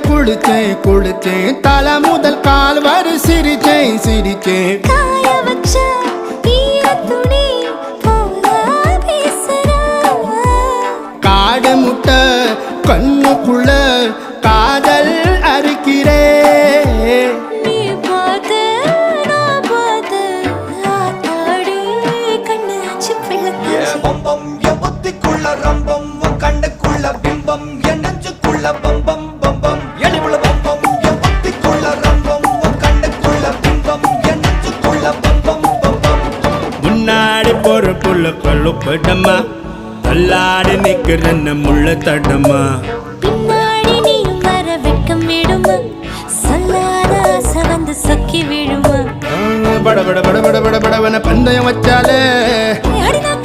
குளிச்சேன் குளிச்சேன் தலை முதல் கால் வரை சிரிச்சேன் சிரிச்சேன் காய வச்ச ஈரத்துணி போல பேசுற காடு முட்டை கண்ணுக்குள்ள காதல் அறுக்கிறே நீ பார்த்து நான் பார்த்து ஆத்தாடி கண்ணு ஆச்சு பிள்ளை பம்பம் என் புத்திக்குள்ள ரம்பம் உன் கண்ணுக்குள்ள பிம்பம் என் நெஞ்சுக்குள்ள பம்பம் பம்பம் எளிவுள்ள பம்பம் என் புத்திக்குள்ள ரம்பம் உன் கண்ணுக்குள்ள பிம்பம் என் நெஞ்சுக்குள்ள பம்பம் பம்பம் முன்னாடி போற புள்ள கழுப்படமா தள்ளாடி நிக்கிறன்ன முள்ள தடமா பின்னாடி நீயும் வர வெட்கம் விடுமா சொல்லாத ஆசை வந்து சொக்கி விழுமா பட பட பட பட பட படவன பந்தயம் வச்சாலே அடி நான்